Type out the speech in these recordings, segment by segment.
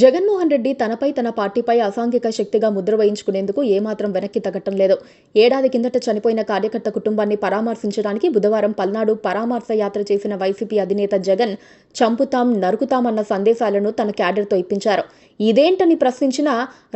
జగన్మోహన్ రెడ్డి తనపై తన పార్టీపై అసాంఘిక శక్తిగా ముద్ర వేయించుకునేందుకు ఏమాత్రం వెనక్కి తగ్గటం లేదు. ఏడాది కిందట చనిపోయిన కార్యకర్త కుటుంబాన్ని పరామర్శించడానికి బుధవారం పల్నాడు పరామర్శ యాత్ర చేసిన వైసీపీ అధినేత జగన్ చంపుతాం నరుకుతామన్న సందేశాలను తన క్యాడర్తో ఇప్పించారు. ఇదేంటని ప్రశ్నించినా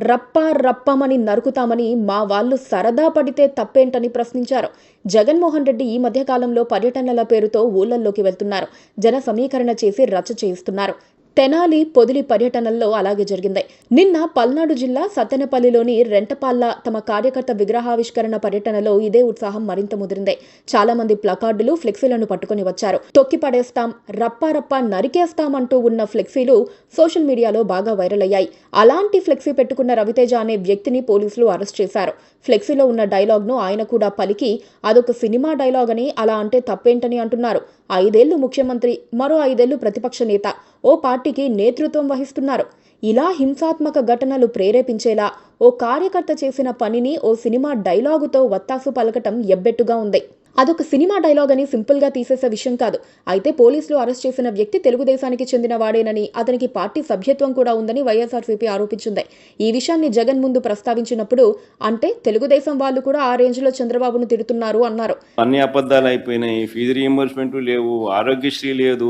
రప్పమని నరుకుతామని మా వాళ్లు సరదా పడితే తప్పేంటని ప్రశ్నించారు. జగన్మోహన్ రెడ్డి ఈ మధ్యకాలంలో పర్యటనల పేరుతో ఊళ్లల్లోకి వెళ్తున్నారు. జన సమీకరణ చేసి రచ్చ చేయిస్తున్నారు. తెనాలి పొదిలి పర్యటనల్లో అలాగే జరిగింది. నిన్న పల్నాడు జిల్లా సత్తెనపల్లిలోని రెంటపాల్ల తమ కార్యకర్త విగ్రహావిష్కరణ పర్యటనలో ఇదే ఉత్సాహం మరింత ముదిరింది. చాలా మంది ప్లకార్డులు, ఫ్లెక్సీలను పట్టుకుని వచ్చారు. తొక్కి పడేస్తాం, రప్ప నరికేస్తాం అంటూ ఉన్న ఫ్లెక్సీలు సోషల్ మీడియాలో బాగా వైరల్ అయ్యాయి. అలాంటి ఫ్లెక్సీ పెట్టుకున్న రవితేజ అనే వ్యక్తిని పోలీసులు అరెస్ట్ చేశారు. ఫ్లెక్సీలో ఉన్న డైలాగ్ను ఆయన కూడా పలికి అదొక సినిమా డైలాగ్ అని, అలా అంటే తప్పేంటని అంటున్నారు. 5 ఏళ్లు ముఖ్యమంత్రి, మరో 5 ఏళ్లు ప్రతిపక్ష నేత, ఓ పార్టీకి నేతృత్వం వహిస్తున్నారు. ఇలా హింసాత్మక ఘటనలు ప్రేరేపించేలా ఓ కార్యకర్త చేసిన పనిని ఓ సినిమా డైలాగుతో వత్తాసు పలకటం ఎబ్బెట్టుగా ఉంది. అదొక సినిమా డైలాగ్ అని సింపుల్ గా తీసేసే విషయం కాదు. అయితే పోలీసులు అరెస్ట్ చేసిన వ్యక్తి తెలుగుదేశానికి చెందిన వాడేనని, అతనికి పార్టీ సభ్యత్వం కూడా ఉందని వైఎస్ఆర్సీపీ ఆరోపించింది. ఈ విషయాన్ని జగన్ ముందు ప్రస్తావించినప్పుడు, అంటే తెలుగుదేశం వాళ్ళు కూడా ఆ రేంజ్ లో చంద్రబాబును తిడుతున్నారు అన్నారు. అన్ని అబద్ధాలు అయిపోయినాయి, ఫీజు రీయింబర్స్మెంట్ లేవు, ఆరోగ్యశ్రీ లేదు,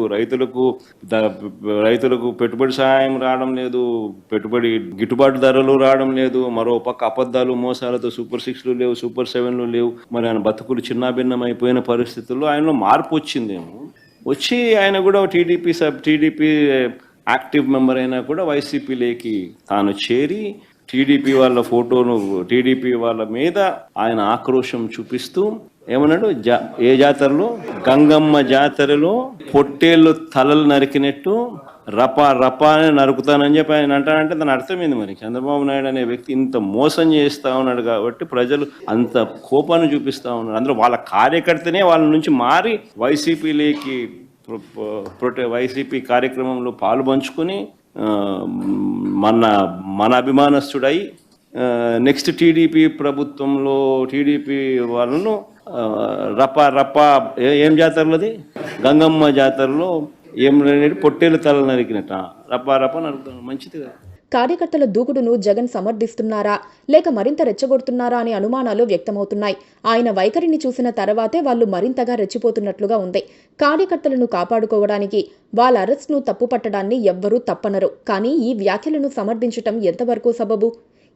రైతులకు పెట్టుబడి సహాయం రావడం లేదు, పెట్టుబడి గిట్టుబాటు ధరలు రావడం లేదు, మరో పక్క అబద్ధాలు మోసాలతో సూపర్ 6లు లేవు, సూపర్ 7లు లేవు. మరి ఆయన బతుకులు చిన్నాభిన్నం అయిపోయిన పరిస్థితుల్లో ఆయనలో మార్పు వచ్చిందేమో. వచ్చి ఆయన కూడా టీడీపీ యాక్టివ్ మెంబర్ అయినా కూడా వైసీపీలోకి తాను చేరి టీడీపీ వాళ్ళ ఫోటోను, టీడీపీ వాళ్ళ మీద ఆయన ఆక్రోశం చూపిస్తూ ఏమన్నాడు, ఏ జాతరలో, గంగమ్మ జాతరలో పొట్టేళ్ళు తలలు నరికినట్టు రప అని నరుకుతానని చెప్పి ఆయన అంటానంటే దాని అర్థమైంది. మరి చంద్రబాబు నాయుడు అనే వ్యక్తి ఇంత మోసం చేస్తా ఉన్నాడు కాబట్టి ప్రజలు అంత కోపాన్ని చూపిస్తా ఉన్నారు. అందులో వాళ్ళ కార్యకర్తనే వాళ్ళ నుంచి మారి వైసీపీలోకి వైసీపీ కార్యక్రమంలో పాలు పంచుకొని మన అభిమానస్తుడై నెక్స్ట్ టీడీపీ ప్రభుత్వంలో టీడీపీ వాళ్ళను రప ఏం జాతరలోది, గంగమ్మ జాతరలో ఏం పొట్టేలు తల నరికినట్ట రప నరుకుతాను. మంచిది కదా. కార్యకర్తల దూకుడును జగన్ సమర్థిస్తున్నారా లేక మరింత రెచ్చగొడుతున్నారా అనే అనుమానాలు వ్యక్తమవుతున్నాయి. ఆయన వైఖరిని చూసిన తర్వాతే వాళ్ళు మరింతగా రెచ్చిపోతున్నట్లుగా ఉంది. కార్యకర్తలను కాపాడుకోవడానికి వాళ్ళ అరెస్ట్ను తప్పుపట్టడాన్ని ఎవ్వరూ తప్పనరు. కానీ ఈ వ్యాఖ్యలను సమర్థించటం ఎంతవరకు సబబు?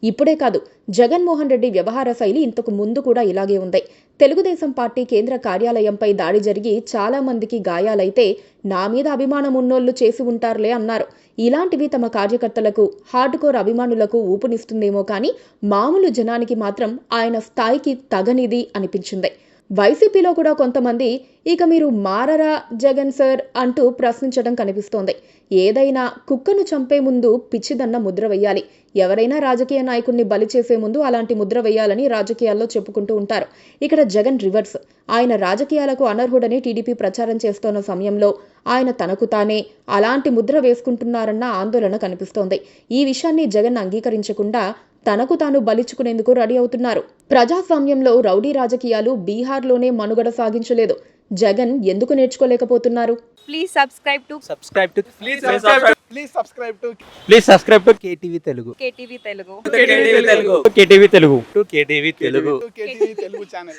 ఇప్పుడే కాదు, జగన్మోహన్ రెడ్డి వ్యవహార శైలి ఇంతకు ముందు కూడా ఇలాగే ఉంది. తెలుగుదేశం పార్టీ కేంద్ర కార్యాలయంపై దాడి జరిగి చాలా మందికి గాయాలైతే నా మీద అభిమానం ఉన్నోళ్లు చేసి ఉంటారులే అన్నారు. ఇలాంటివి తమ కార్యకర్తలకు, హార్డ్ కోర్ అభిమానులకు ఊపునిస్తుందేమో కానీ మామూలు జనానికి మాత్రం ఆయన స్థాయికి తగనిది అనిపించింది. వైసీపీలో కూడా కొంతమంది ఇక మీరు మారరా జగన్ సార్ అంటూ ప్రశ్నించడం కనిపిస్తోంది. ఏదైనా కుక్కను చంపే ముందు పిచ్చిదన్న ముద్ర వేయాలి. ఎవరైనా రాజకీయ నాయకుడిని బలి చేసే ముందు అలాంటి ముద్ర వేయాలని రాజకీయాల్లో చెప్పుకుంటూ ఉంటారు. ఇక్కడ జగన్ రివర్స్. ఆయన రాజకీయాలకు అనర్హుడని టీడీపీ ప్రచారం చేస్తోన్న సమయంలో ఆయన తనకు తానే అలాంటి ముద్ర వేసుకుంటున్నారన్న ఆందోళన కనిపిస్తోంది. ఈ విషయాన్ని జగన్ అంగీకరించకుండా తనకు తాను బలిచుకునేందుకు రెడీ అవుతున్నారు. ప్రజాస్వామ్యంలో రౌడీ రాజకీయాలు బీహార్లోనే మనుగడ సాగించలేదు. జగన్ ఎందుకు నేర్చుకోలేకపోతున్నారు? Please subscribe to KTV Telugu. KTV Telugu. KTV Telugu channel.